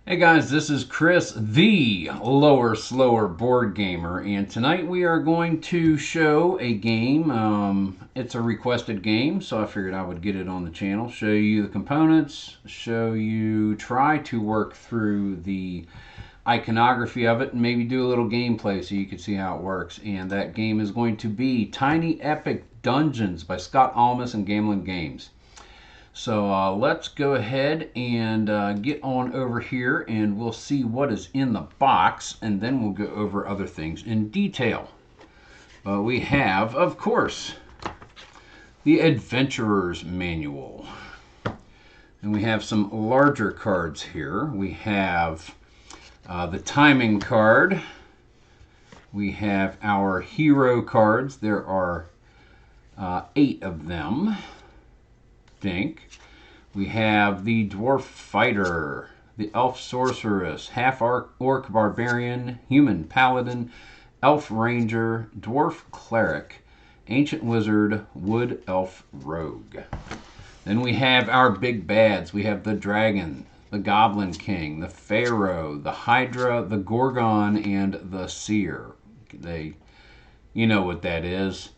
Hey guys, this is Chris, the Lower Slower board gamer, and tonight we are going to show a game. It's a requested game, so I figured I would get it on the channel, show you the components, try to work through the iconography of it, and maybe do a little gameplay so you can see how it works. And that game is going to be Tiny Epic Dungeons by Scott Almus and Gamelin Games. So let's go ahead and get on over here and we'll see what is in the box, and then we'll go over other things in detail. We have, of course, the Adventurer's Manual. And we have some larger cards here. We have the timing card. We have our hero cards. There are 8 of them. We have the Dwarf Fighter, the Elf Sorceress, Half Orc Barbarian, Human Paladin, Elf Ranger, Dwarf Cleric, Ancient Wizard, Wood Elf Rogue. Then we have our big bads. We have the Dragon, the Goblin King, the Pharaoh, the Hydra, the Gorgon, and the Seer. You know what that is.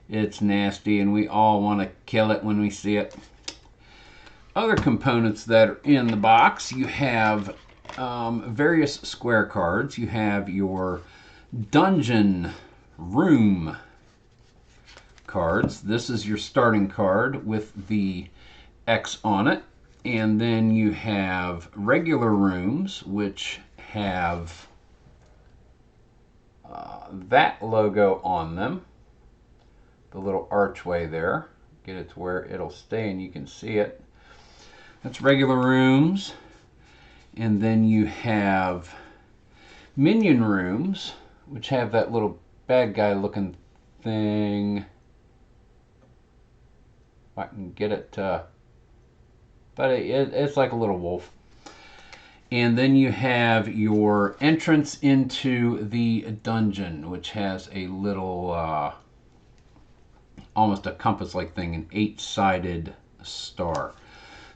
It's nasty, and we all want to kill it when we see it. Other components that are in the box, you have various square cards. You have your dungeon room cards. This is your starting card with the X on it. And then you have regular rooms, which have that logo on them. The little archway there. Get it to where it'll stay and you can see it. That's regular rooms. And then you have minion rooms, which have that little bad guy looking thing. If I can get it but it's like a little wolf. And then you have your entrance into the dungeon, which has a little almost a compass-like thing, an 8-sided star.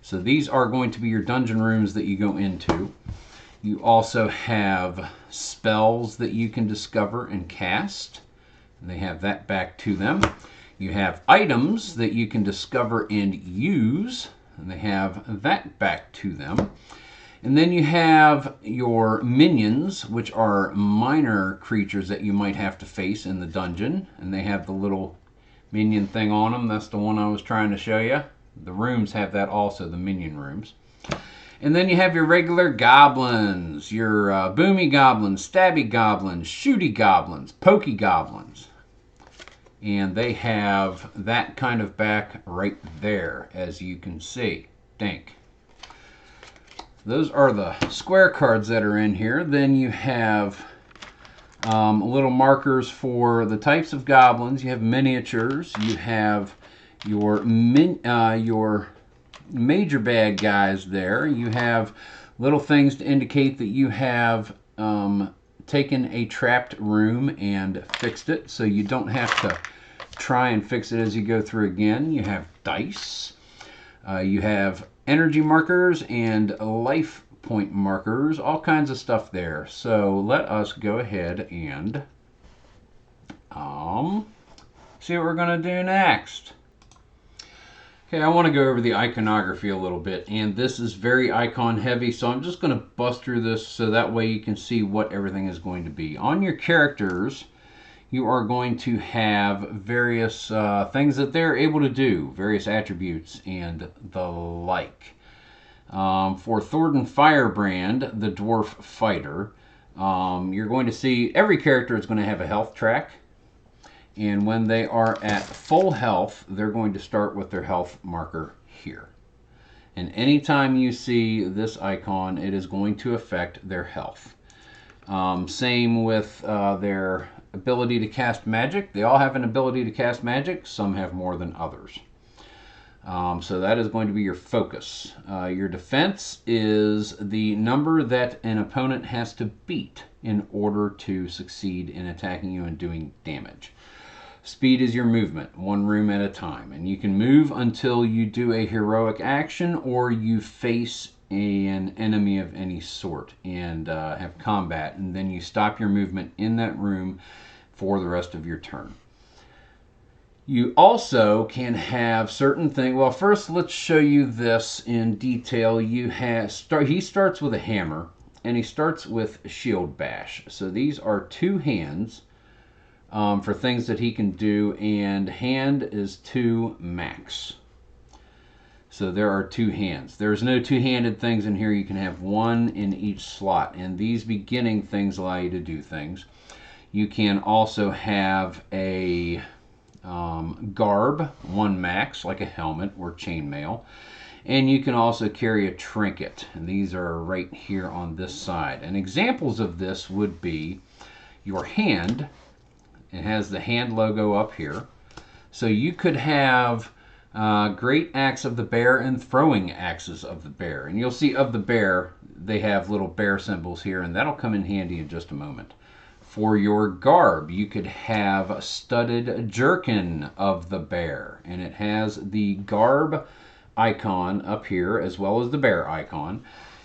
So these are going to be your dungeon rooms that you go into. You also have spells that you can discover and cast. And they have that back to them. You have items that you can discover and use. And they have that back to them. And then you have your minions, which are minor creatures that you might have to face in the dungeon. And they have the little minion thing on them. That's the one I was trying to show you. The rooms have that also, the minion rooms. And then you have your regular goblins, your boomy goblins, stabby goblins, shooty goblins, pokey goblins. And they have that kind of back right there, as you can see. Those are the square cards that are in here. Then you have little markers for the types of goblins. You have miniatures. You have your major bad guys there. You have little things to indicate that you have taken a trapped room and fixed it, so you don't have to try and fix it as you go through again. You have dice. You have energy markers and life point markers, all kinds of stuff there. So let us go ahead and see what we're going to do next. Okay, I want to go over the iconography a little bit, and this is very icon heavy, so I'm just going to bust through this so that way you can see what everything is going to be. On your characters, you are going to have various things that they're able to do, various attributes and the like. For Thornton Firebrand, the Dwarf Fighter, you're going to see every character is going to have a health track. And when they are at full health, they're going to start with their health marker here. And anytime you see this icon, it is going to affect their health. Same with their ability to cast magic. They all have an ability to cast magic. Some have more than others. So that is going to be your focus. Your defense is the number that an opponent has to beat in order to succeed in attacking you and doing damage. Speed is your movement, one room at a time. And you can move until you do a heroic action or you face an enemy of any sort and have combat, and then you stop your movement in that room for the rest of your turn. You also can have certain things. Well, first let's show you this in detail. He starts with a hammer, and he starts with shield bash. So these are 2 hands for things that he can do, and hand is 2 max. So there are 2 hands. There's no 2-handed things in here. You can have 1 in each slot, and these beginning things allow you to do things. You can also have a garb, 1 max, like a helmet or chainmail. And you can also carry a trinket, and these are right here on this side. And examples of this would be your hand. It has the hand logo up here. So you could have great axe of the bear and throwing axes of the bear. And you'll see of the bear, they have little bear symbols here, and that'll come in handy in just a moment. For your garb, you could have a studded jerkin of the bear, and it has the garb icon up here as well as the bear icon.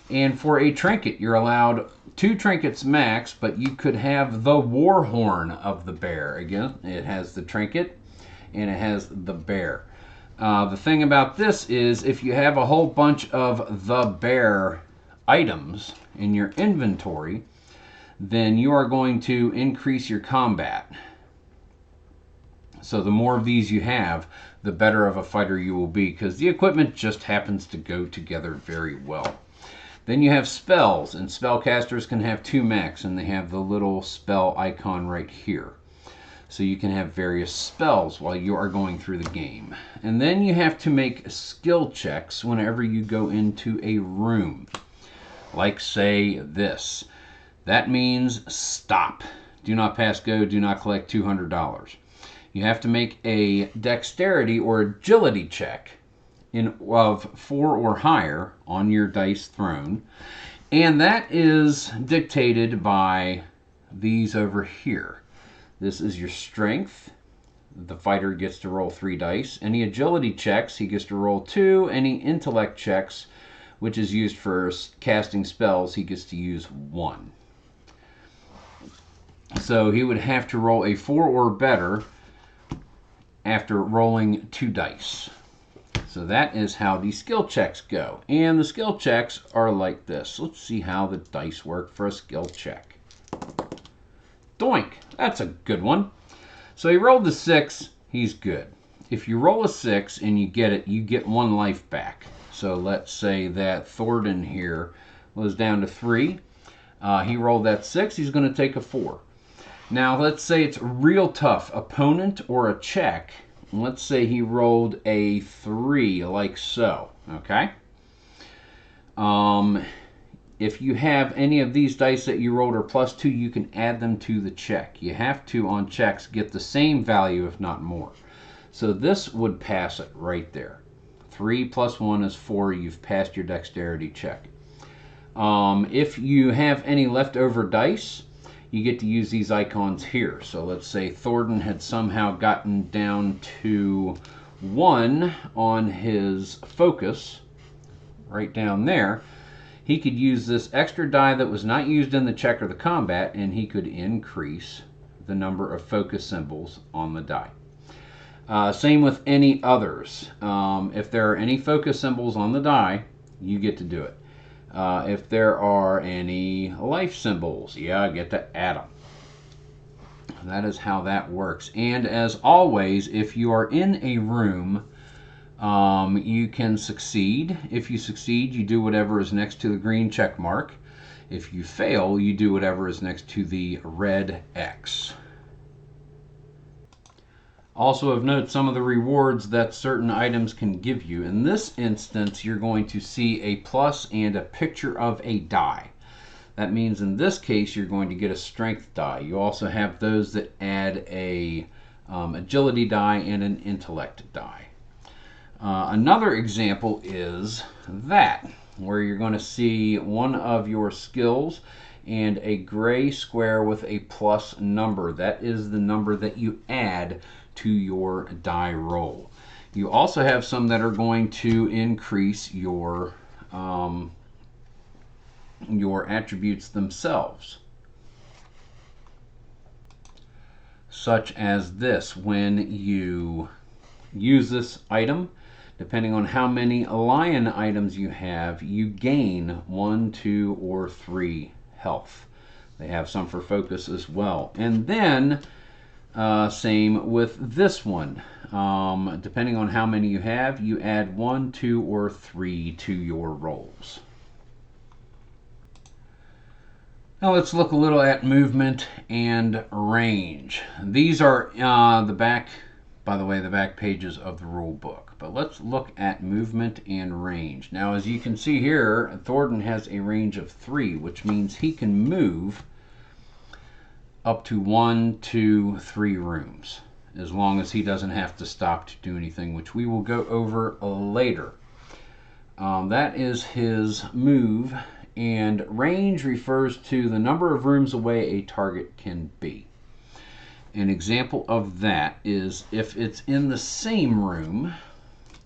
And for a trinket, you're allowed 2 trinkets max, but you could have the war horn of the bear. Again, it has the trinket and it has the bear. The thing about this is if you have a whole bunch of the bear items in your inventory, then you are going to increase your combat. So the more of these you have, the better of a fighter you will be, because the equipment just happens to go together very well. Then you have spells, and spellcasters can have 2 max, and they have the little spell icon right here. So you can have various spells while you are going through the game. And then you have to make skill checks whenever you go into a room. Like, say, this. That means stop. Do not pass go, do not collect $200. You have to make a dexterity or agility check of 4 or higher on your dice thrown. And that is dictated by these over here. This is your strength. The fighter gets to roll 3 dice. Any agility checks, he gets to roll 2. Any intellect checks, which is used for casting spells, he gets to use 1. So he would have to roll a 4 or better after rolling 2 dice. So that is how the skill checks go. And the skill checks are like this. Let's see how the dice work for a skill check. Doink! That's a good one. So he rolled the 6. He's good. If you roll a 6 and you get it, you get 1 life back. So let's say that Thornton here was down to 3. He rolled that 6. He's going to take a 4. Now, let's say it's a real tough opponent or a check. Let's say he rolled a 3, like so, okay? If you have any of these dice that you rolled are +2, you can add them to the check. You have to, on checks, get the same value, if not more. So this would pass it right there. 3 + 1 is 4. You've passed your dexterity check. If you have any leftover dice, you get to use these icons here. So let's say Thornton had somehow gotten down to 1 on his focus, right down there. He could use this extra die that was not used in the check or the combat, and he could increase the number of focus symbols on the die. Same with any others. If there are any focus symbols on the die, you get to do it. If there are any life symbols, I get to add them. That is how that works. And as always, if you are in a room, you can succeed. If you succeed, you do whatever is next to the green check mark. If you fail, you do whatever is next to the red X. Also of note, some of the rewards that certain items can give you. In this instance, you're going to see a plus and a picture of a die. That means in this case, you're going to get a strength die. You also have those that add a agility die and an intellect die. Another example is that, where you're going to see one of your skills and a gray square with a plus number. That is the number that you add to your die roll. You also have some that are going to increase your your attributes themselves, such as this. When you use this item, depending on how many lion items you have, you gain 1, 2, or 3 health. They have some for focus as well. And then same with this one. Depending on how many you have, you add 1, 2, or 3 to your rolls. Now let's look a little at movement and range. These are the back pages of the rule book. But let's look at movement and range. Now, as you can see here, Thornton has a range of 3, which means he can move up to 1, 2, 3 rooms, as long as he doesn't have to stop to do anything, which we will go over later. That is his move, and range refers to the number of rooms away a target can be. An example of that is if it's in the same room,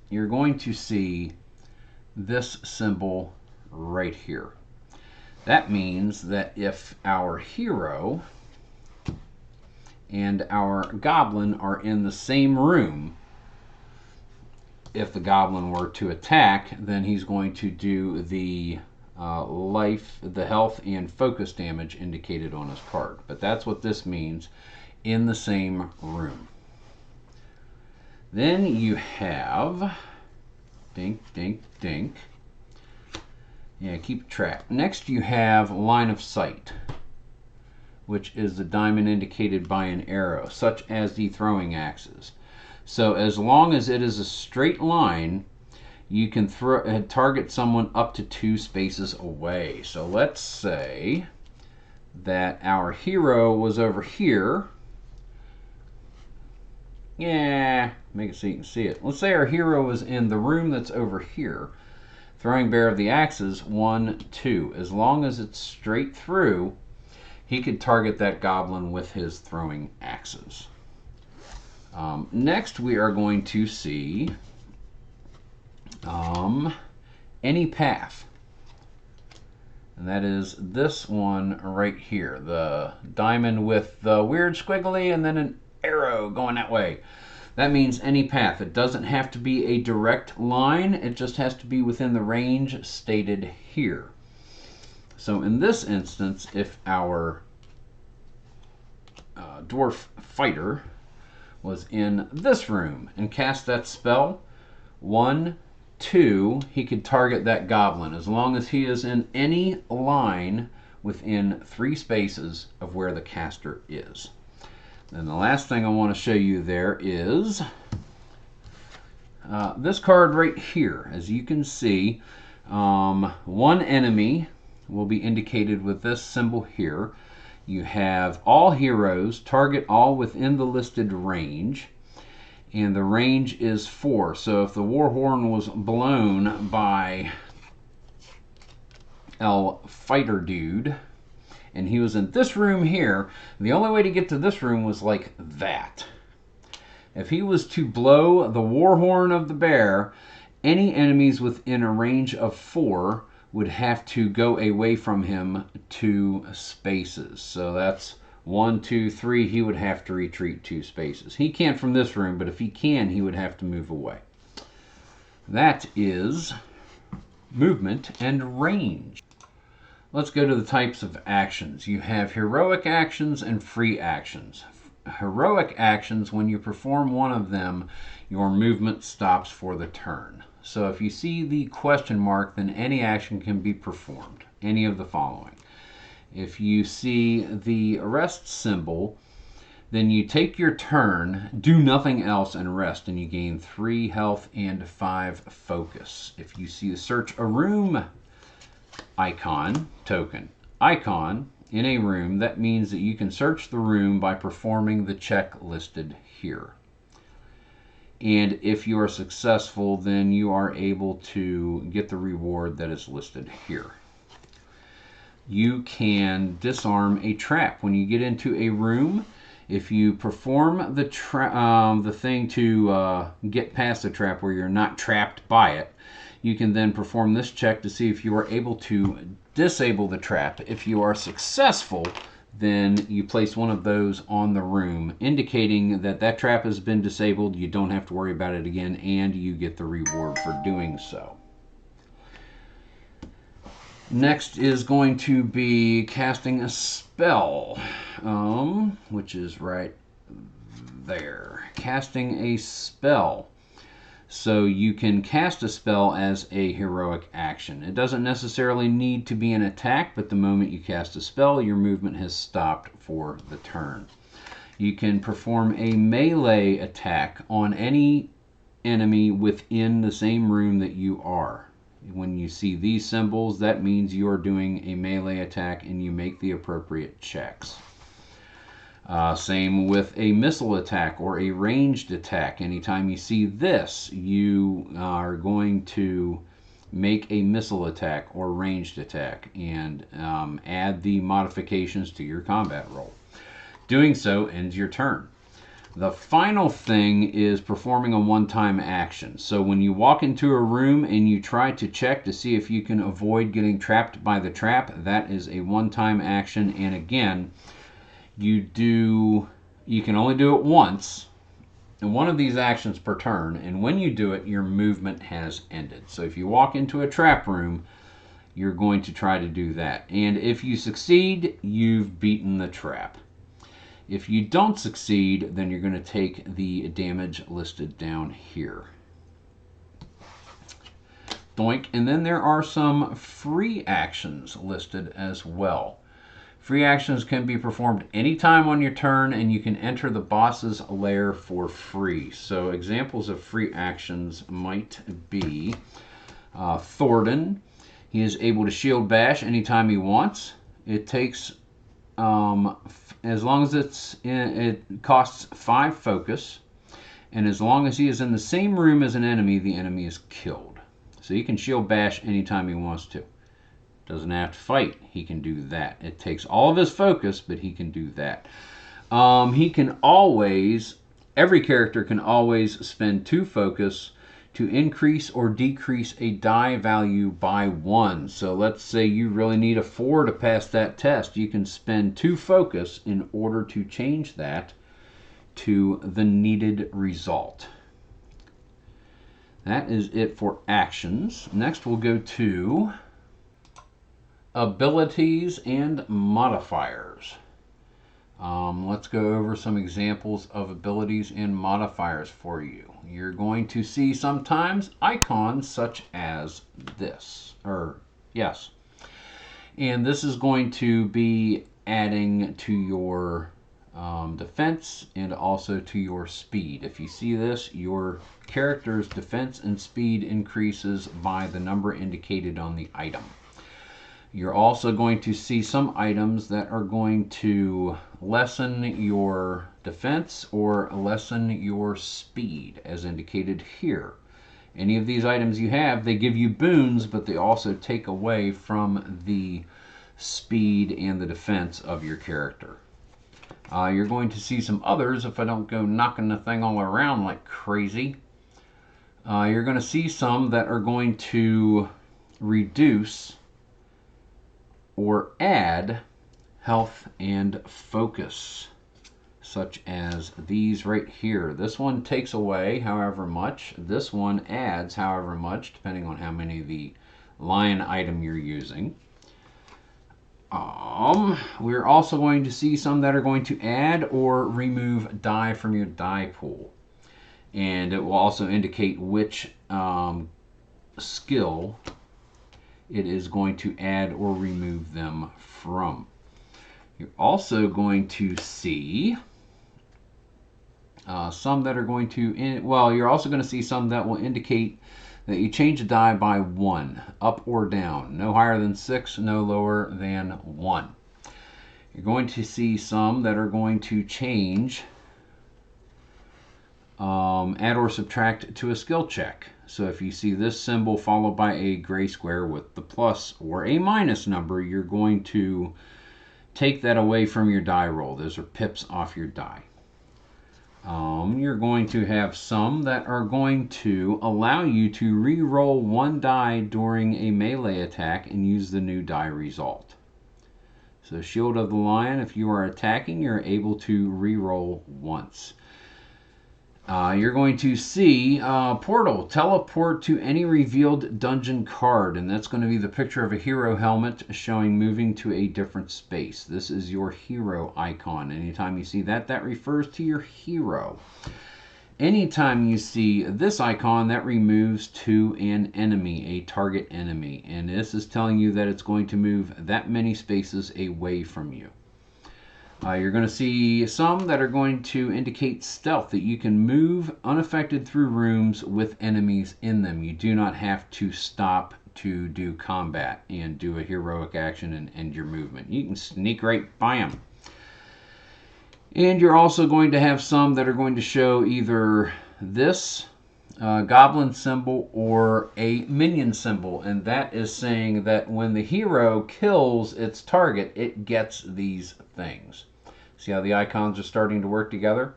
you're going to see this symbol right here. That means that if our hero and our goblin are in the same room, if the goblin were to attack, then he's going to do the health and focus damage indicated on his card. But that's what this means, in the same room. Then you have dink, dink, dink. Yeah, keep track. Next you have line of sight, which is the diamond indicated by an arrow, such as the throwing axes. So as long as it is a straight line, you can target someone up to 2 spaces away. So let's say that our hero was over here. Yeah, make it so you can see it. Let's say our hero was in the room that's over here. Throwing bear of the axes, 1, 2. As long as it's straight through, he could target that goblin with his throwing axes. Next, we are going to see any path. And that is this one right here. The diamond with the weird squiggly and then an arrow going that way. That means any path. It doesn't have to be a direct line. It just has to be within the range stated here. So in this instance, if our dwarf fighter was in this room and cast that spell, 1, 2, he could target that goblin as long as he is in any line within 3 spaces of where the caster is. And the last thing I want to show you there is this card right here. As you can see, one enemy will be indicated with this symbol here. You have all heroes, target all within the listed range, and the range is 4. So if the war horn was blown by El Fighter Dude, and he was in this room here, the only way to get to this room was like that. If he was to blow the war horn of the bear, any enemies within a range of 4 would have to go away from him 2 spaces. So that's 1, 2, 3. He would have to retreat 2 spaces. He can't from this room, but if he can, he would have to move away. That is movement and range. Let's go to the types of actions. You have heroic actions and free actions. Heroic actions, when you perform one of them, your movement stops for the turn. So if you see the question mark, then any action can be performed, any of the following. If you see the rest symbol, then you take your turn, do nothing else, and rest, and you gain 3 health and 5 focus. If you see the search a room token icon in a room, that means that you can search the room by performing the check listed here. And if you are successful, then you are able to get the reward that is listed here. You can disarm a trap. When you get into a room If you perform the thing to get past the trap where you're not trapped by it, you can then perform this check to see if you are able to disable the trap. If you are successful, then you place one of those on the room, indicating that that trap has been disabled. You don't have to worry about it again, and you get the reward for doing so. Next is going to be casting a spell, which is right there. Casting a spell. So you can cast a spell as a heroic action. It doesn't necessarily need to be an attack, but the moment you cast a spell, your movement has stopped for the turn. You can perform a melee attack on any enemy within the same room that you are. When you see these symbols, that means you are doing a melee attack and you make the appropriate checks. Same with a missile attack or a ranged attack. Anytime you see this, you are going to make a missile attack or ranged attack and add the modifications to your combat roll. Doing so ends your turn. The final thing is performing a one-time action. So when you walk into a room and you try to check to see if you can avoid getting trapped by the trap, that is a one-time action. And again, you can only do it once, and one of these actions per turn, and when you do it, your movement has ended. So if you walk into a trap room, you're going to try to do that. And if you succeed, you've beaten the trap. If you don't succeed, then you're going to take the damage listed down here. Doink. And then there are some free actions listed as well. Free actions can be performed anytime on your turn, and you can enter the boss's lair for free. So examples of free actions might be Thornton. He is able to shield bash anytime he wants. It takes, as long as it costs 5 focus, and as long as he is in the same room as an enemy, the enemy is killed. So he can shield bash anytime he wants to. Doesn't have to fight. He can do that. It takes all of his focus, but he can do that. He can always, every character can always spend 2 focus to increase or decrease a die value by 1. So let's say you really need a 4 to pass that test. You can spend 2 focus in order to change that to the needed result. That is it for actions. Next we'll go to abilities and modifiers. Let's go over some examples of abilities and modifiers for you. You're going to see sometimes icons such as this, and this is going to be adding to your defense and also to your speed. If you see this, your character's defense and speed increases by the number indicated on the item. You're also going to see some items that are going to lessen your defense or lessen your speed, as indicated here. Any of these items you have, they give you boons, but they also take away from the speed and the defense of your character. You're going to see some others if I don't go knocking the thing all around like crazy. You're going to see some that are going to reduce or add health and focus, such as these right here. This one takes away however much. This one adds however much, depending on how many of the lion item you're using. We're also going to see some that are going to add or remove die from your die pool. And it will also indicate which skill it is going to add or remove them from. You're also going to see some that are going to, you're also going to see some that will indicate that you change a die by 1, up or down. No higher than 6, no lower than 1. You're going to see some that are going to change, add or subtract to a skill check. So if you see this symbol followed by a gray square with the plus or a minus number, you're going to take that away from your die roll. Those are pips off your die. You're going to have some that are going to allow you to re-roll one die during a melee attack and use the new die result. So Shield of the Lion, if you are attacking, you're able to re-roll once. You're going to see Portal, teleport to any revealed dungeon card, and that's going to be the picture of a hero helmet showing moving to a different space. This is your hero icon. Anytime you see that, that refers to your hero. Anytime you see this icon, that removes to an enemy, a target enemy, and this is telling you that it's going to move that many spaces away from you. You're going to see some that are going to indicate stealth, that you can move unaffected through rooms with enemies in them. You do not have to stop to do combat and do a heroic action and end your movement. You can sneak right by them. And you're also going to have some that are going to show either this goblin symbol or a minion symbol, and that is saying that when the hero kills its target, it gets these things. See how the icons are starting to work together?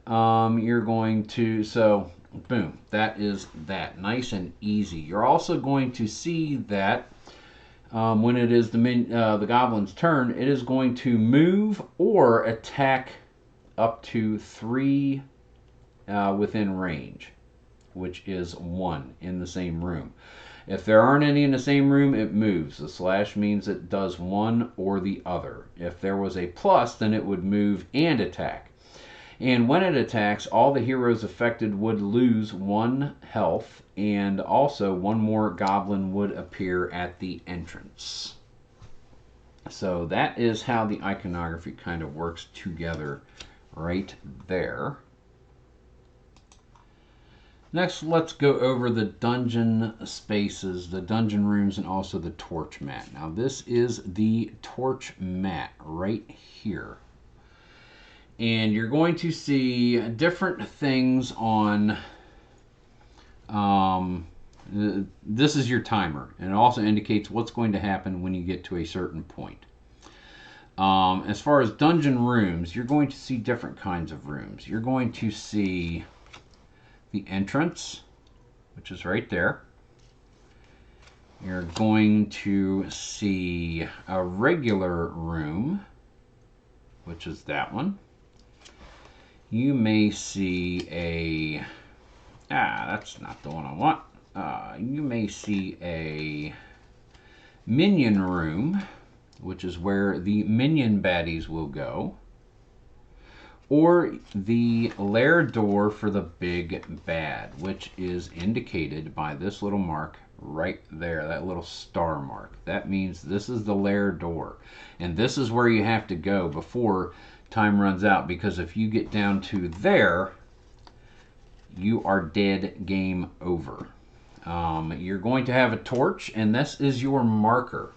You're going to, so boom, that is that. Nice and easy. You're also going to see that when it is the goblin's turn, it is going to move or attack up to 3 within range, which is 1 in the same room. If there aren't any in the same room, it moves. The slash means it does one or the other. If there was a plus, then it would move and attack. And when it attacks, all the heroes affected would lose 1 health, and also 1 more goblin would appear at the entrance. So that is how the iconography kind of works together right there. Next, let's go over the dungeon spaces, the dungeon rooms, and also the torch mat. Now, this is the torch mat right here. And you're going to see different things on, this is your timer, and it also indicates what's going to happen when you get to a certain point. As far as dungeon rooms, you're going to see different kinds of rooms. You're going to see the entrance, which is right there. You're going to see a regular room, which is that one. You may see a, that's not the one I want. You may see a minion room, which is where the minion baddies will go. Or the lair door for the big bad, which is indicated by this little mark right there, that little star mark. That means this is the lair door. And this is where you have to go before time runs out, because if you get down to there, you are dead, game over. You're going to have a torch, and this is your marker.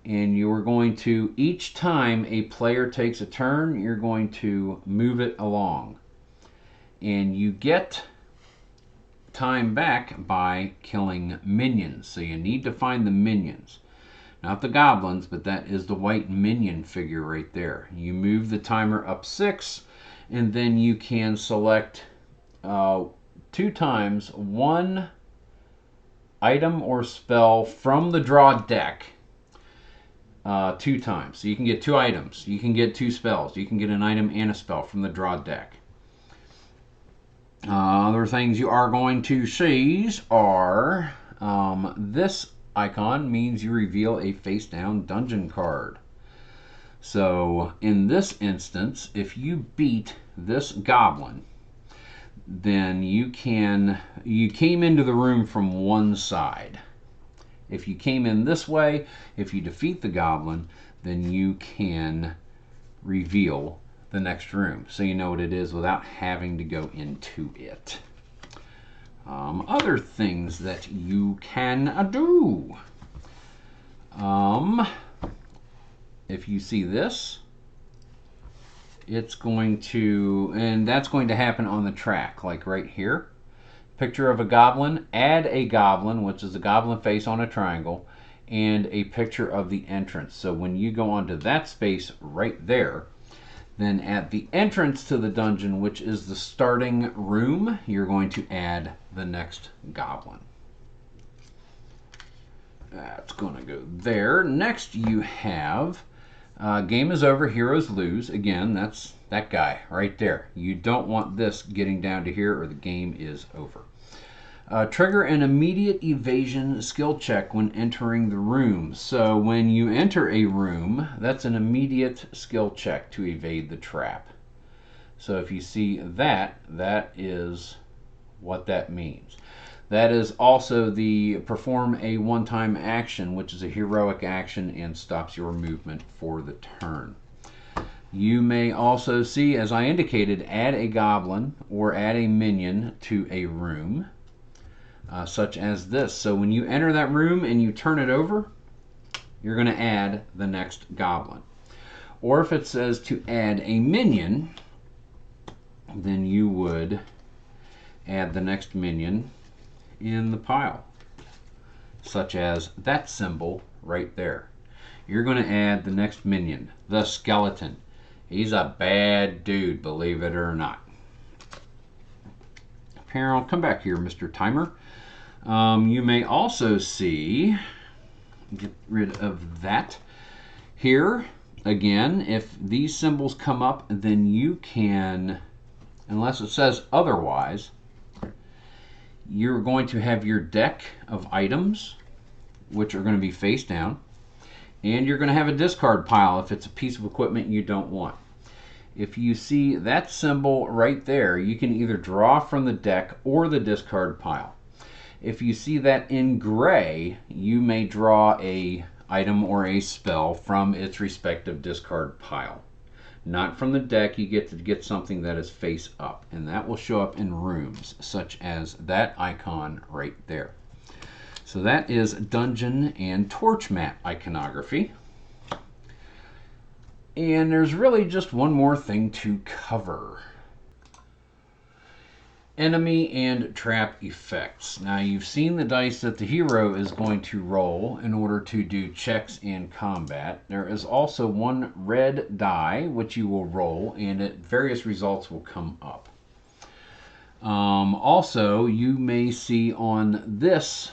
And you're going to, each time a player takes a turn, you're going to move it along. And you get time back by killing minions. So you need to find the minions. Not the goblins, but that is the white minion figure right there. You move the timer up 6, and then you can select 2 times 1 item or spell from the draw deck. 2 times. So you can get 2 items. You can get 2 spells. You can get an item and a spell from the draw deck. Other things you are going to see are this icon means you reveal a face down dungeon card. So in this instance, if you beat this goblin, then you came into the room from one side. If you came in this way, if you defeat the goblin, then you can reveal the next room, so you know what it is without having to go into it. Other things that you can do. If you see this, it's going to, and that's going to happen on the track, like right here. Picture of a goblin, add a goblin, which is a goblin face on a triangle, and a picture of the entrance. So when you go onto that space right there, then at the entrance to the dungeon, which is the starting room, you're going to add the next goblin. That's going to go there. Next you have game is over, heroes lose. Again, that's that guy right there. You don't want this getting down to here or the game is over. Trigger an immediate evasion skill check when entering the room. So when you enter a room, that's an immediate skill check to evade the trap. So if you see that, that is what that means. That is also the perform a one-time action, which is a heroic action and stops your movement for the turn. You may also see, as I indicated, add a goblin or add a minion to a room. Such as this. So when you enter that room and you turn it over, you're going to add the next goblin. Or if it says to add a minion, then you would add the next minion in the pile, such as that symbol right there. You're going to add the next minion, the skeleton. He's a bad dude, believe it or not. Peril, come back here, Mr. Timer. You may also see, get rid of that. Here, again, if these symbols come up, then you can, unless it says otherwise, you're going to have your deck of items, which are going to be face down, and you're going to have a discard pile if it's a piece of equipment you don't want. If you see that symbol right there, you can either draw from the deck or the discard pile. If you see that in gray, you may draw a item or a spell from its respective discard pile. Not from the deck, you get to get something that is face up, and that will show up in rooms, such as that icon right there. So that is Dungeon and Torch Map iconography. And there's really just one more thing to cover. Enemy and trap effects. Now you've seen the dice that the hero is going to roll in order to do checks in combat. There is also one red die which you will roll, and various results will come up. Also, you may see on this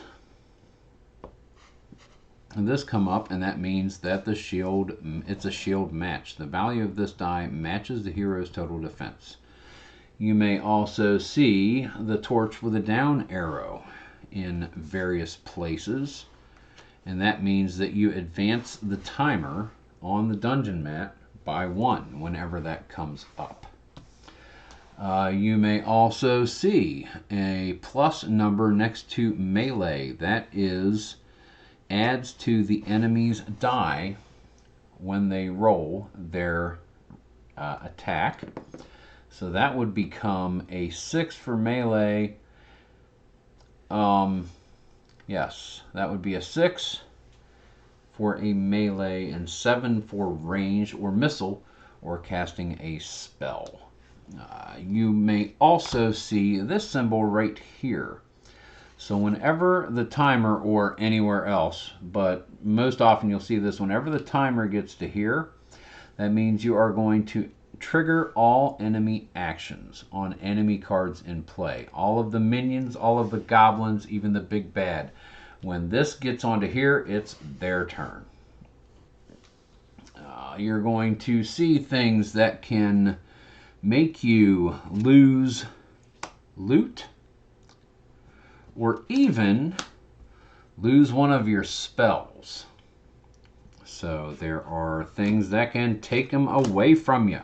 come up, and that means that it's a shield match. The value of this die matches the hero's total defense. You may also see the torch with a down arrow in various places, and that means that you advance the timer on the dungeon mat by 1 whenever that comes up. You may also see a plus number next to melee. That adds to the enemy's die when they roll their attack. So that would become a 6 for melee. Yes, that would be a 6 for a melee and 7 for range or missile or casting a spell. You may also see this symbol right here. So whenever the timer, or anywhere else, but most often you'll see this, whenever the timer gets to here, that means you are going to trigger all enemy actions on enemy cards in play. All of the minions, all of the goblins, even the big bad. When this gets onto here, it's their turn. You're going to see things that can make you lose loot, or even lose one of your spells. So there are things that can take them away from you.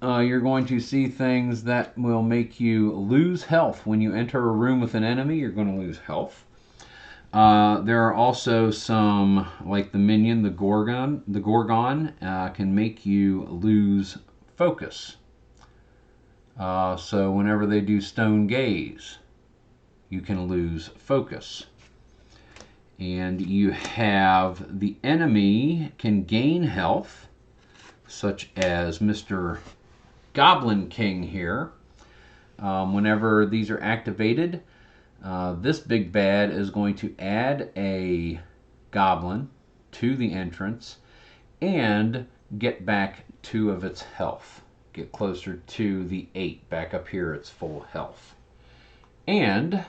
You're going to see things that will make you lose health. When you enter a room with an enemy, you're going to lose health. There are also some, like the minion, the Gorgon. The Gorgon can make you lose focus. So whenever they do stone gaze, you can lose focus. And you have the enemy can gain health, such as Mr. Goblin King here. Whenever these are activated, This big bad is going to add a goblin to the entrance and get back 2 of its health. Get closer to the 8, back up here, its full health. And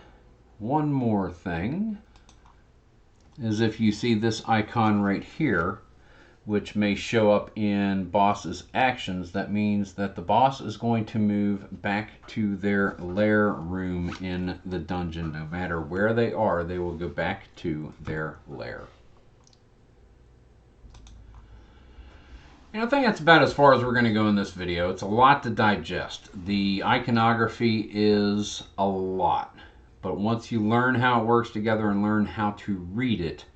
one more thing is if you see this icon right here, which may show up in boss's actions, that means that the boss is going to move back to their lair room in the dungeon. No matter where they are, they will go back to their lair. And I think that's about as far as we're going to go in this video. It's a lot to digest. The iconography is a lot. But once you learn how it works together and learn how to read it,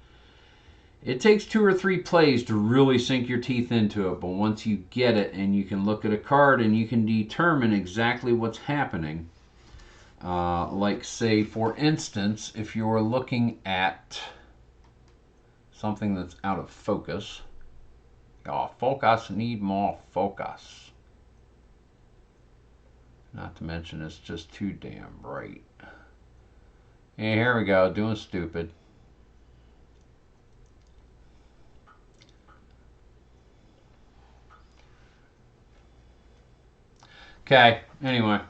it takes 2 or 3 plays to really sink your teeth into it. But once you get it and you can look at a card and you can determine exactly what's happening, like say for instance, if you're looking at something that's out of focus, focus, need more focus. Not to mention it's just too damn bright. And here we go, doing stupid. Okay, anyway.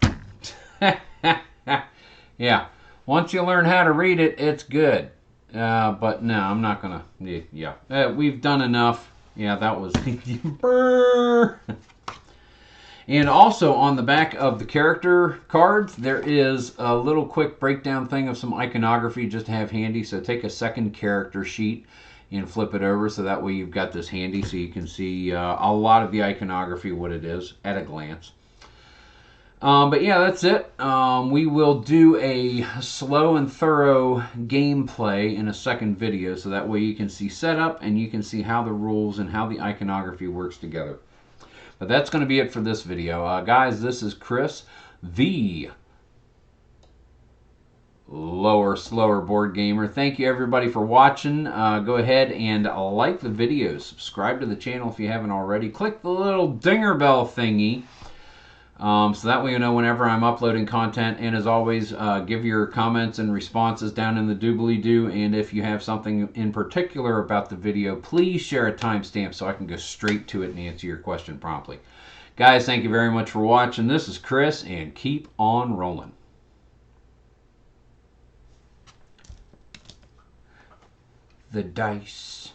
Yeah, once you learn how to read it, it's good. But no, I'm not gonna. Yeah, we've done enough. Yeah, that was. And also on the back of the character cards, there is a little quick breakdown thing of some iconography just to have handy. So take a second character sheet and flip it over so that way you've got this handy so you can see a lot of the iconography, what it is, at a glance. But yeah, that's it. We will do a slow and thorough gameplay in a second video so that way you can see setup and you can see how the rules and how the iconography works together. But that's going to be it for this video. Guys, this is Chris, the lower, slower board gamer. Thank you everybody for watching. Go ahead and like the video. Subscribe to the channel if you haven't already. Click the little dinger bell thingy. So that way you know whenever I'm uploading content. And as always, give your comments and responses down in the doobly-doo. And if you have something in particular about the video, please share a timestamp so I can go straight to it and answer your question promptly. Guys, thank you very much for watching. This is Chris, and keep on rolling. The dice.